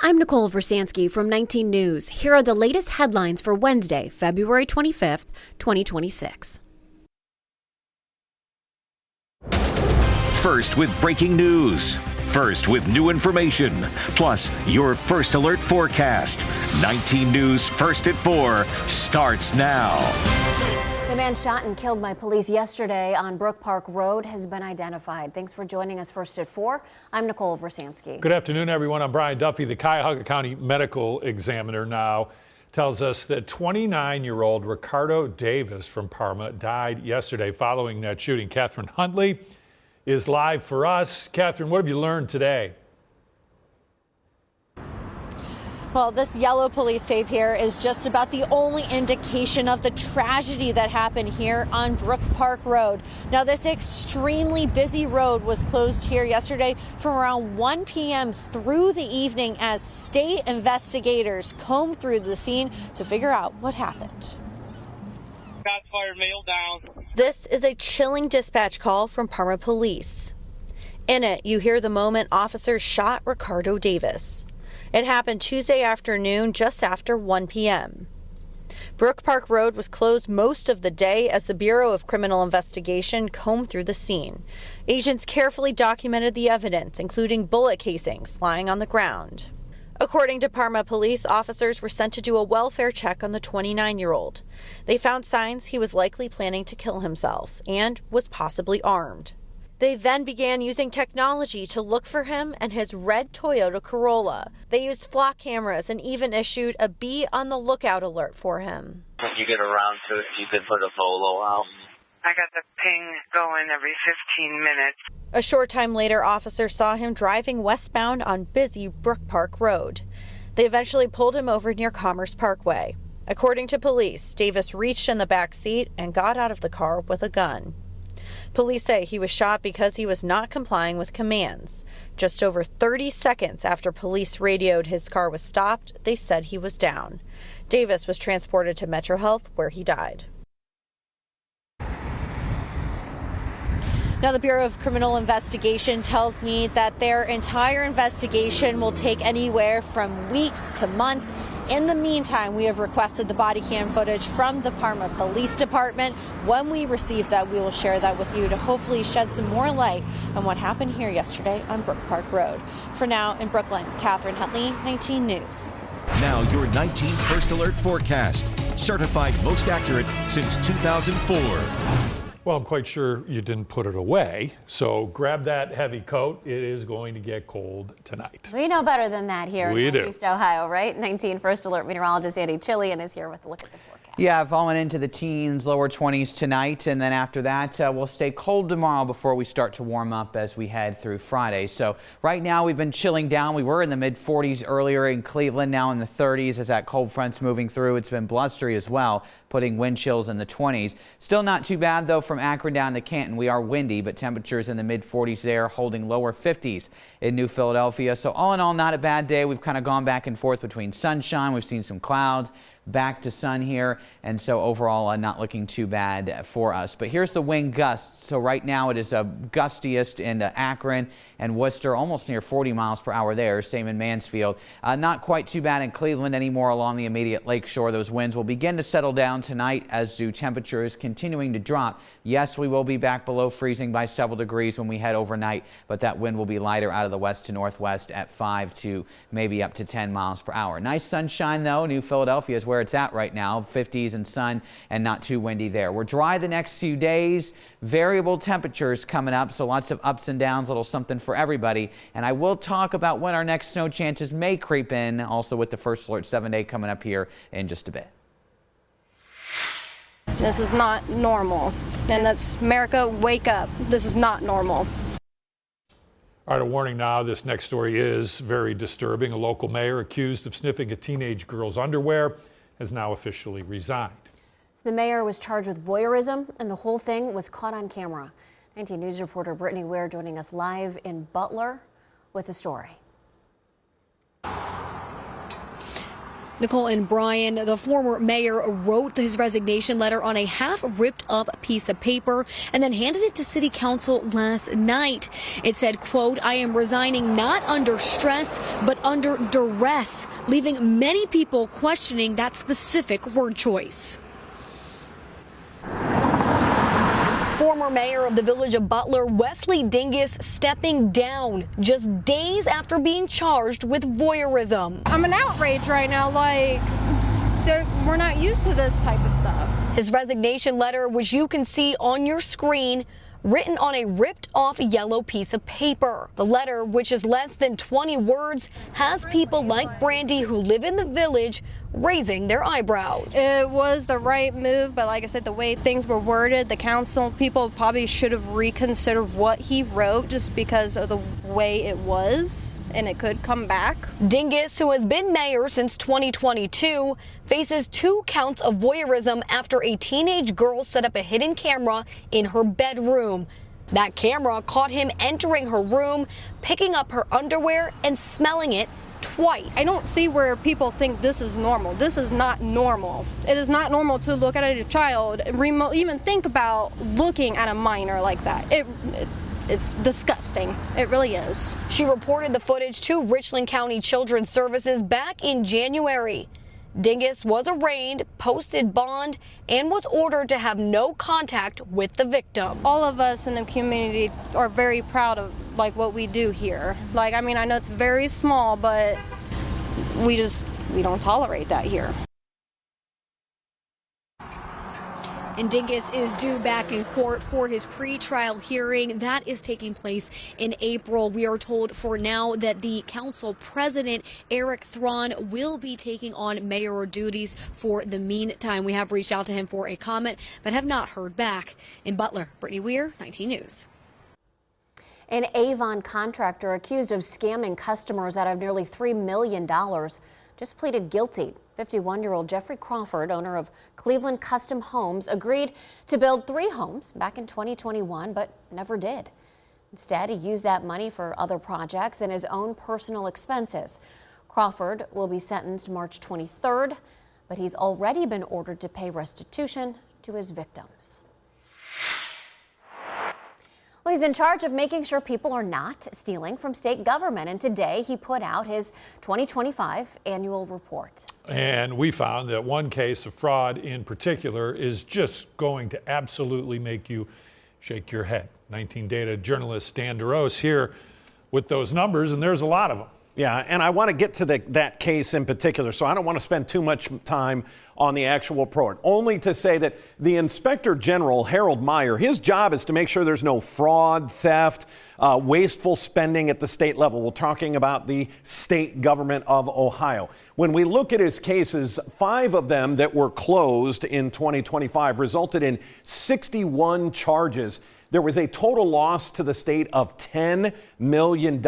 I'm Nicole Versansky from 19 News. Here are the latest headlines for Wednesday, February 25th, 2026. First with breaking news. First with new information. Plus, your First Alert forecast. 19 News First at 4 starts now. The man shot and killed by police yesterday on Brook Park Road has been identified. Thanks for joining us First at 4. I'm Nicole Versansky. Good afternoon, everyone. I'm Brian Duffy. The Cuyahoga County Medical Examiner now tells us that 29-year-old Ricardo Davis from Parma died yesterday following that shooting. Catherine Huntley is live for us. Catherine, what have you learned today? Well, this yellow police tape here is just about the only indication of the tragedy that happened here on Brook Park Road. Now, this extremely busy road was closed here yesterday from around 1 p.m. through the evening as state investigators combed through the scene to figure out what happened. Shots fired, male down. This is a chilling dispatch call from Parma Police. In it, you hear the moment officers shot Ricardo Davis. It happened Tuesday afternoon, just after 1 p.m. Brook Park Road was closed most of the day as the Bureau of Criminal Investigation combed through the scene. Agents carefully documented the evidence, including bullet casings lying on the ground. According to Parma Police, officers were sent to do a welfare check on the 29-year-old. They found signs he was likely planning to kill himself and was possibly armed. They then began using technology to look for him and his red Toyota Corolla. They used flock cameras and even issued a be on the lookout alert for him. When you get around to it, you could put a Volo out. I got the ping going every 15 minutes. A short time later, officers saw him driving westbound on busy Brook Park Road. They eventually pulled him over near Commerce Parkway. According to police, Davis reached in the back seat and got out of the car with a gun. Police say he was shot because he was not complying with commands. Just over 30 seconds after police radioed his car was stopped, they said he was down. Davis was transported to Metro Health, where he died. Now, the Bureau of Criminal Investigation tells me that their entire investigation will take anywhere from weeks to months. In the meantime, we have requested the body cam footage from the Parma Police Department. When we receive that, we will share that with you to hopefully shed some more light on what happened here yesterday on Brook Park Road. For now, in Brooklyn, Catherine Huntley, 19 News. Now your 19 First Alert forecast. Certified most accurate since 2004. Well, I'm quite sure you didn't put it away, so grab that heavy coat. It is going to get cold tonight. We know better than that here in Northeast Ohio, right? 19 First Alert meteorologist Andy Chilian is here with a look at the forecast. Yeah, falling into the teens, lower 20s tonight, and then after that, we'll stay cold tomorrow before we start to warm up as we head through Friday. So right now we've been chilling down. We were in the mid-40s earlier in Cleveland, now in the 30s as that cold front's moving through. It's been blustery as well, putting wind chills in the 20s. Still not too bad, though, from Akron down to Canton. We are windy, but temperatures in the mid-40s there, holding lower 50s in New Philadelphia. So all in all, not a bad day. We've kind of gone back and forth between sunshine. We've seen some clouds, back to sun here, and so overall not looking too bad for us. But here's the wind gusts. So right now it is gustiest in Akron and Worcester, almost near 40 miles per hour there. Same in Mansfield. Not quite too bad in Cleveland anymore along the immediate lakeshore. Those winds will begin to settle down tonight, as do temperatures continuing to drop. Yes, we will be back below freezing by several degrees when we head overnight, but that wind will be lighter out of the west to northwest at 5 to maybe up to 10 miles per hour. Nice sunshine, though. New Philadelphia is where it's at right now, 50s and sun, and not too windy there. We're dry the next few days, variable temperatures coming up, so lots of ups and downs, a little something for everybody. And I will talk about when our next snow chances may creep in, also with the First Alert 7-day coming up here in just a bit. This is not normal, and that's America, wake up. This is not normal. All right, a warning now. This next story is very disturbing. A local mayor accused of sniffing a teenage girl's underwear has now officially resigned. The mayor was charged with voyeurism, and the whole thing was caught on camera. 19 News reporter Brittany Ware joining us live in Butler with the story. Nicole and Brian, the former mayor, wrote his resignation letter on a half-ripped up piece of paper and then handed it to city council last night. It said, quote, "I am resigning not under stress, but under duress," leaving many people questioning that specific word choice. Former mayor of the village of Butler, Wesley Dingus, stepping down just days after being charged with voyeurism. I'm in outrage right now. We're not used to this type of stuff. His resignation letter, which you can see on your screen, written on a ripped off yellow piece of paper. The letter, which is less than 20 words, has people like Brandy who live in the village raising their eyebrows. It was the right move, but like I said, the way things were worded, the council people probably should have reconsidered what he wrote just because of the way it was, and it could come back. Dingus, who has been mayor since 2022, faces 2 counts of voyeurism after a teenage girl set up a hidden camera in her bedroom. That camera caught him entering her room, picking up her underwear and smelling it twice. I don't see where people think this is normal. This is not normal. It is not normal to look at a child, even think about looking at a minor like that. It's disgusting. It really is. She reported the footage to Richland County Children's Services back in January. Dingus was arraigned, posted bond, and was ordered to have no contact with the victim. All of us in the community are very proud of what we do here. I know it's very small, but we don't tolerate that here. And Dingus is due back in court for his pre-trial hearing. That is taking place in April. We are told for now that the council president, Eric Thron, will be taking on mayoral duties for the meantime. We have reached out to him for a comment, but have not heard back. In Butler, Brittany Weir, 19 News. An Avon contractor accused of scamming customers out of nearly $3 million just pleaded guilty. 51-year-old Jeffrey Crawford, owner of Cleveland Custom Homes, agreed to build 3 homes back in 2021, but never did. Instead, he used that money for other projects and his own personal expenses. Crawford will be sentenced March 23rd, but he's already been ordered to pay restitution to his victims. Well, he's in charge of making sure people are not stealing from state government, and today he put out his 2025 annual report. And we found that one case of fraud in particular is just going to absolutely make you shake your head. 19 Data journalist Dan DeRose here with those numbers, and there's a lot of them. Yeah, and I want to get to that case in particular, so I don't want to spend too much time on the actual report. Only to say that the Inspector General, Harold Meyer, his job is to make sure there's no fraud, theft, wasteful spending at the state level. We're talking about the state government of Ohio. When we look at his cases, 5 of them that were closed in 2025 resulted in 61 charges. There was a total loss to the state of $10 million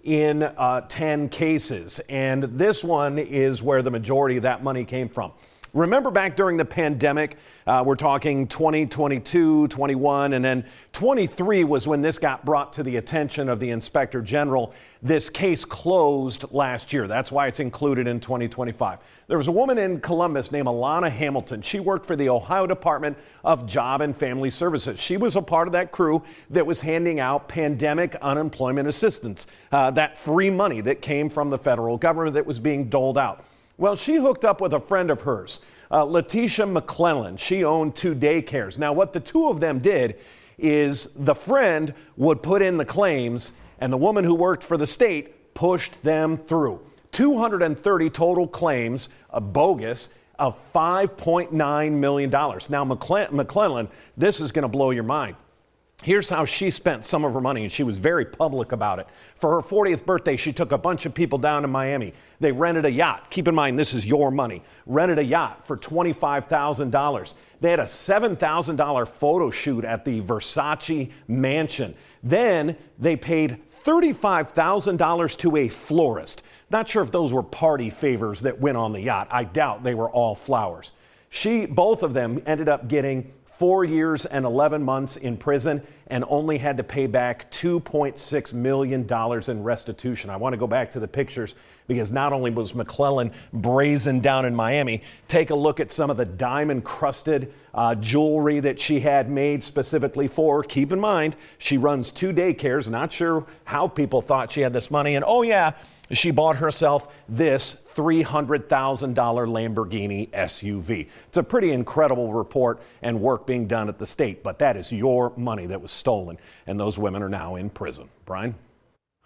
in 10 cases. And this one is where the majority of that money came from. Remember back during the pandemic, we're talking 2022, 21, and then 23 was when this got brought to the attention of the Inspector General. This case closed last year. That's why it's included in 2025. There was a woman in Columbus named Alana Hamilton. She worked for the Ohio Department of Job and Family Services. She was a part of that crew that was handing out pandemic unemployment assistance, that free money that came from the federal government that was being doled out. Well, she hooked up with a friend of hers, Letitia McClellan. She owned 2 daycares. Now, what the 2 of them did is the friend would put in the claims, and the woman who worked for the state pushed them through. 230 total claims, bogus, of $5.9 million. Now, McClellan, this is going to blow your mind. Here's how she spent some of her money, and she was very public about it. For her 40th birthday, she took a bunch of people down to Miami. They rented a yacht. Keep in mind, this is your money. Rented a yacht for $25,000. They had a $7,000 photo shoot at the Versace mansion. Then they paid $35,000 to a florist. Not sure if those were party favors that went on the yacht. I doubt they were all flowers. Both of them ended up getting 4 years and 11 months in prison and only had to pay back $2.6 million in restitution. I want to go back to the pictures because not only was McClellan brazen down in Miami, take a look at some of the diamond-crusted jewelry that she had made specifically for her. Keep in mind, she runs 2 daycares. Not sure how people thought she had this money. And oh yeah, she bought herself this $300,000 Lamborghini SUV. It's a pretty incredible report and work being done at the state, but that is your money that was stolen, and those women are now in prison. Brian?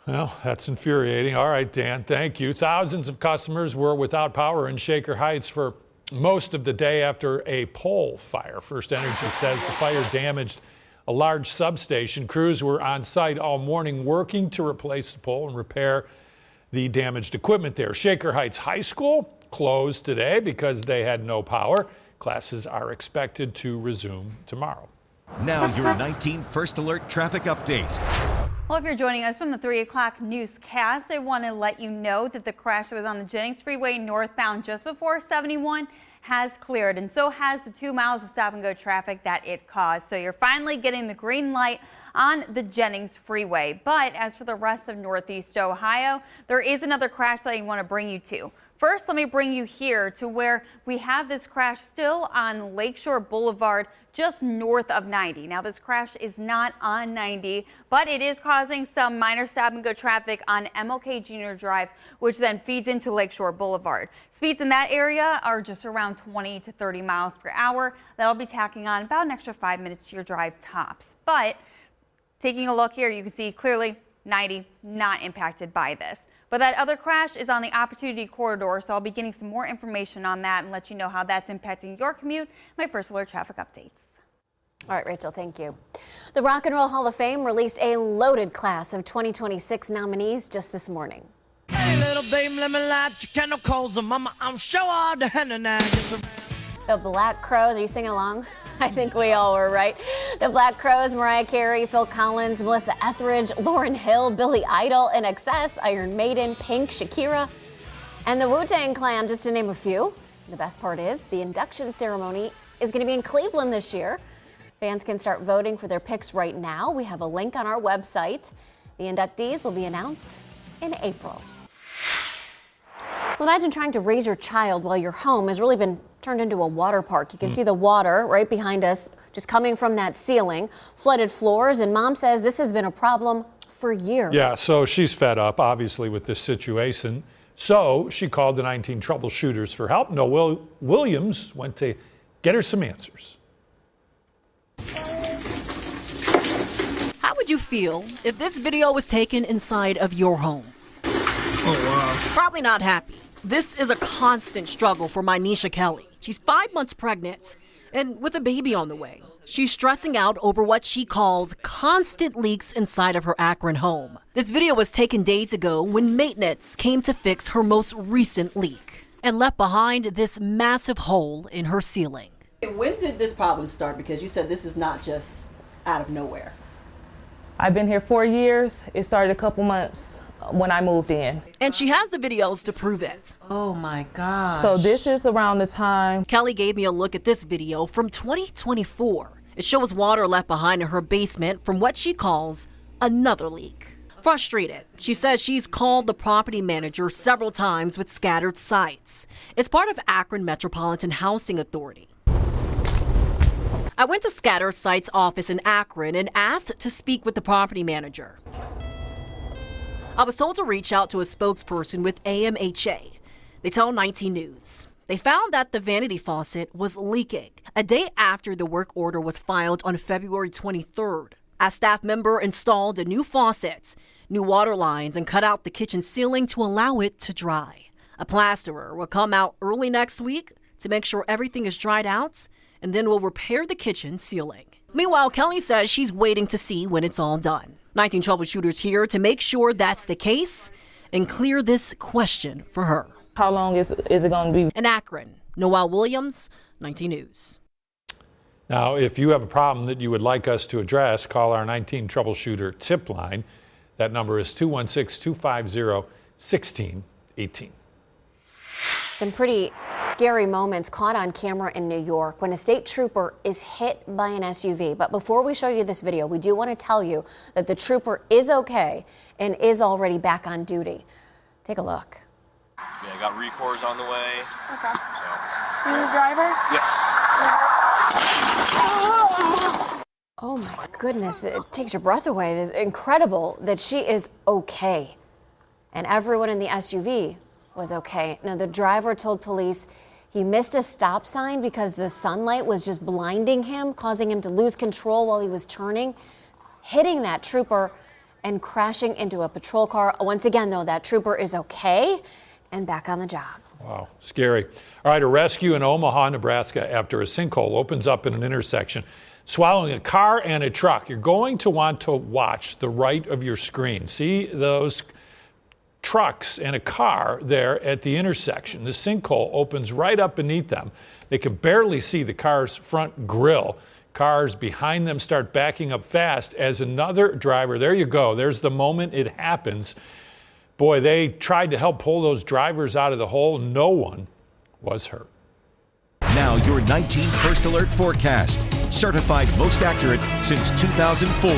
Well, that's infuriating. All right, Dan, thank you. Thousands of customers were without power in Shaker Heights for most of the day after a pole fire. First Energy says the fire damaged a large substation. Crews were on site all morning working to replace the pole and repair the damaged equipment there. Shaker Heights High School closed today because they had no power. Classes are expected to resume tomorrow. Now your 19 First Alert traffic update. Well, if you're joining us from the 3 o'clock newscast, I want to let you know that the crash that was on the Jennings Freeway northbound just before 71 has cleared, and so has the 2 miles of stop-and-go traffic that it caused. So you're finally getting the green light on the Jennings Freeway. But as for the rest of Northeast Ohio, there is another crash that I want to bring you to. First, let me bring you here to where we have this crash still on Lakeshore Boulevard, just north of 90. Now, this crash is not on 90, but it is causing some minor stop-and-go traffic on MLK Junior Drive, which then feeds into Lakeshore Boulevard. Speeds in that area are just around 20 to 30 miles per hour. That'll be tacking on about an extra 5 minutes to your drive tops. But taking a look here, you can see clearly 90 not impacted by this. But that other crash is on the Opportunity Corridor, so I'll be getting some more information on that and let you know how that's impacting your commute. My First Alert traffic updates. All right, Rachel, thank you. The Rock and Roll Hall of Fame released a loaded class of 2026 nominees just this morning. Hey, little babe, let me light your candle coals, and mama, I'm sure all the henna now. The Black Crowes, are you singing along? I think we all were, right? The Black Crowes, Mariah Carey, Phil Collins, Melissa Etheridge, Lauryn Hill, Billy Idol, INXS, Iron Maiden, Pink, Shakira, and the Wu-Tang Clan, just to name a few. The best part is the induction ceremony is going to be in Cleveland this year. Fans can start voting for their picks right now. We have a link on our website. The inductees will be announced in April. Well, imagine trying to raise your child while your home has really been turned into a water park. You can see the water right behind us just coming from that ceiling, flooded floors, and Mom says this has been a problem for years. Yeah, so she's fed up, obviously, with this situation. So she called the 19 troubleshooters for help. Noel Williams went to get her some answers. How would you feel if this video was taken inside of your home? Oh, wow. Probably not happy. This is a constant struggle for my Nisha Kelly. She's 5 months pregnant and with a baby on the way. She's stressing out over what she calls constant leaks inside of her Akron home. This video was taken days ago when maintenance came to fix her most recent leak and left behind this massive hole in her ceiling. When did this problem start? Because you said this is not just out of nowhere. I've been here 4 years. It started a couple months when I moved in. And she has the videos to prove it. Oh my gosh. So this is around the time. Kelly gave me a look at this video from 2024. It shows water left behind in her basement from what she calls another leak. Frustrated, she says she's called the property manager several times with scattered sites. It's part of Akron Metropolitan Housing Authority. I went to Scatter Site's office in Akron and asked to speak with the property manager. I was told to reach out to a spokesperson with AMHA. They tell 19 News. They found that the vanity faucet was leaking a day after the work order was filed on February 23rd. A staff member installed a new faucet, new water lines, and cut out the kitchen ceiling to allow it to dry. A plasterer will come out early next week to make sure everything is dried out, and then will repair the kitchen ceiling. Meanwhile, Kelly says she's waiting to see when it's all done. 19 troubleshooters here to make sure that's the case and clear this question for her. How long is it going to be? In Akron, Noel Williams, 19 News. Now, if you have a problem that you would like us to address, call our 19 troubleshooter tip line. That number is 216-250-1618. Some pretty scary moments caught on camera in New York when a state trooper is hit by an SUV. But before we show you this video, we do want to tell you that the trooper is okay and is already back on duty. Take a look. We got Recors on the way. Okay. So. You the driver? Yes. Oh my goodness, it takes your breath away. It's incredible that she is okay. And everyone in the SUV was okay. Now, the driver told police he missed a stop sign because the sunlight was just blinding him, causing him to lose control while he was turning, hitting that trooper and crashing into a patrol car. Once again, though, that trooper is okay and back on the job. Wow, scary. All right, a rescue in Omaha, Nebraska after a sinkhole opens up in an intersection, swallowing a car and a truck. You're going to want to watch the right of your screen. See those trucks and a car there at the intersection. The sinkhole opens right up beneath them. They can barely see the car's front grille. Cars behind them start backing up fast as another driver, there you go, there's the moment it happens. Boy, they tried to help pull those drivers out of the hole. No one was hurt. Now your 19 First Alert forecast. Certified most accurate since 2004.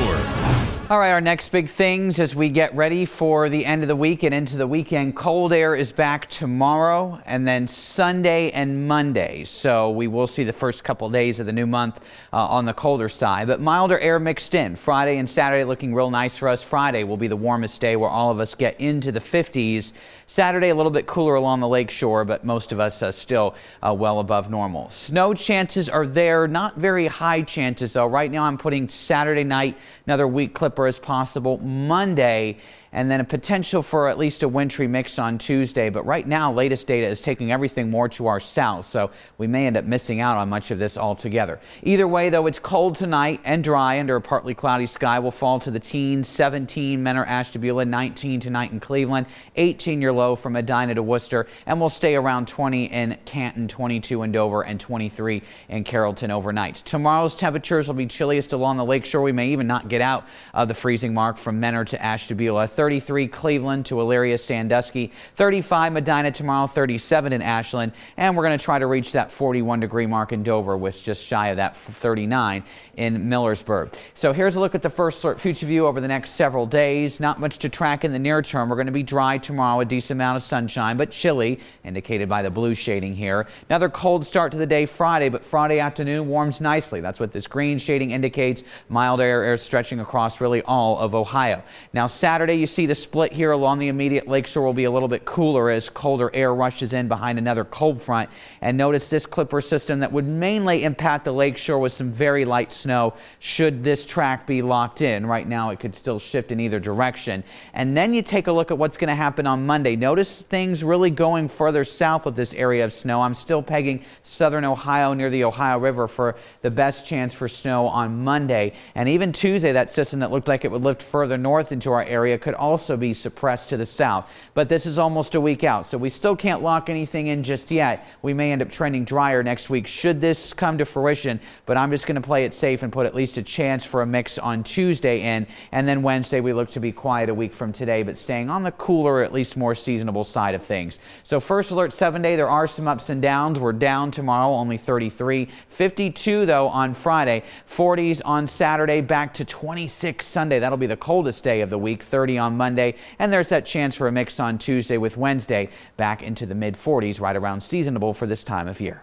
All right, our next big things as we get ready for the end of the week and into the weekend. Cold air is back tomorrow and then Sunday and Monday. So we will see the first couple days of the new month on the colder side. But milder air mixed in. Friday and Saturday looking real nice for us. Friday will be the warmest day where all of us get into the 50s. Saturday a little bit cooler along the lake shore, but most of us still well above normal. Snow chances are there, not very high chances though. Right now I'm putting Saturday night, another weak clipper as possible. Monday, and then a potential for at least a wintry mix on Tuesday. But right now, latest data is taking everything more to our south, so we may end up missing out on much of this altogether. Either way, though, it's cold tonight and dry under a partly cloudy sky. Will fall to the teens, 17 Menor, Ashtabula, 19 tonight in Cleveland, 18 your low from Medina to Worcester, and we'll stay around 20 in Canton, 22 in Dover, and 23 in Carrollton overnight. Tomorrow's temperatures will be chilliest along the lakeshore. We may even not get out of the freezing mark from Menor to Ashtabula. 33 Cleveland to Elyria, Sandusky, 35 Medina tomorrow, 37 in Ashland, and we're going to try to reach that 41-degree mark in Dover, with just shy of that 39 in Millersburg. So here's a look at the First Alert Future View over the next several days. Not much to track in the near term. We're going to be dry tomorrow, a decent amount of sunshine, but chilly, indicated by the blue shading here. Another cold start to the day Friday, but Friday afternoon warms nicely. That's what this green shading indicates. Mild air stretching across really all of Ohio. Now Saturday, you see the split here along the immediate lakeshore will be a little bit cooler as colder air rushes in behind another cold front. And notice this clipper system that would mainly impact the lakeshore with some very light snow should this track be locked in. Right now it could still shift in either direction. And then you take a look at what's going to happen on Monday. Notice things really going further south with this area of snow. I'm still pegging southern Ohio near the Ohio River for the best chance for snow on Monday. And even Tuesday, that system that looked like it would lift further north into our area could also be suppressed to the south. But this is almost a week out, so we still can't lock anything in just yet. We may end up trending drier next week should this come to fruition, but I'm just going to play it safe and put at least a chance for a mix on Tuesday in, and then Wednesday we look to be quiet a week from today, but staying on the cooler, at least more seasonable side of things. So First Alert 7-day, there are some ups and downs. We're down tomorrow, only 33. 52 though on Friday, 40s on Saturday, back to 26 Sunday. That'll be the coldest day of the week, 30 on Monday, and there's that chance for a mix on Tuesday, with Wednesday back into the mid-40s, right around seasonable for this time of year.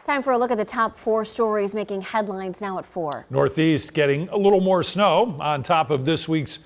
Time for a look at the top 4 stories making headlines now at 4. Northeast getting a little more snow on top of this week's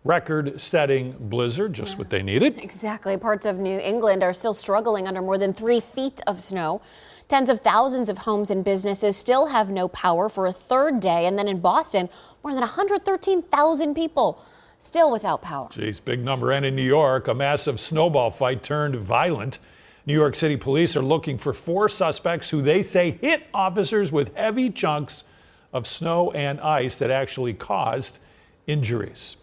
record-setting blizzard, just what they needed. Exactly. Parts of New England are still struggling under more than 3 feet of snow. Tens of thousands of homes and businesses still have no power for a third day. And then in Boston, more than 113,000 people still without power. Jeez, big number. And in New York, a massive snowball fight turned violent. New York City police are looking for 4 suspects who they say hit officers with heavy chunks of snow and ice that actually caused injuries.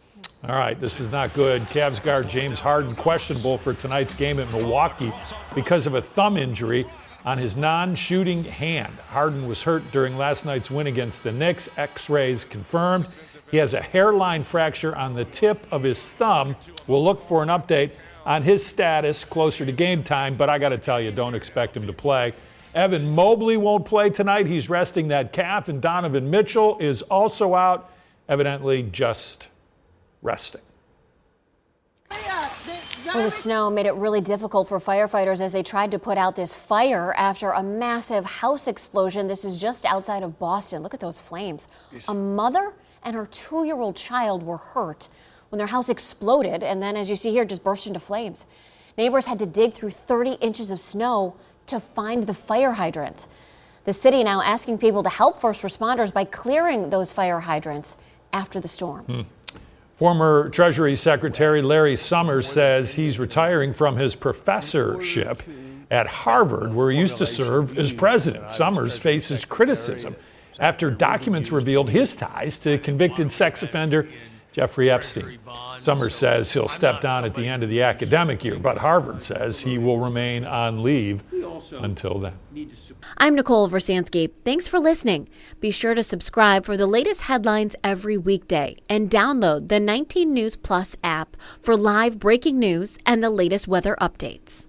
All right, this is not good. Cavs guard James Harden questionable for tonight's game at Milwaukee because of a thumb injury on his non-shooting hand. Harden was hurt during last night's win against the Knicks. X-rays confirmed he has a hairline fracture on the tip of his thumb. We'll look for an update on his status closer to game time, but I got to tell you, don't expect him to play. Evan Mobley won't play tonight. He's resting that calf, and Donovan Mitchell is also out, evidently just resting. Well, the snow made it really difficult for firefighters as they tried to put out this fire after a massive house explosion. This is just outside of Boston. Look at those flames. A mother and her 2-year-old child were hurt when their house exploded and then, as you see here, just burst into flames. Neighbors had to dig through 30 inches of snow to find the fire hydrant. The city now asking people to help first responders by clearing those fire hydrants after the storm. Former Treasury Secretary Larry Summers says he's retiring from his professorship at Harvard, where he used to serve as president. Summers faces criticism after documents revealed his ties to convicted sex offender Jeffrey Epstein. Summers says he'll step down at the end of the academic year, but Harvard says he will remain on leave until then. I'm Nicole Versansky. Thanks for listening. Be sure to subscribe for the latest headlines every weekday and download the 19 News Plus app for live breaking news and the latest weather updates.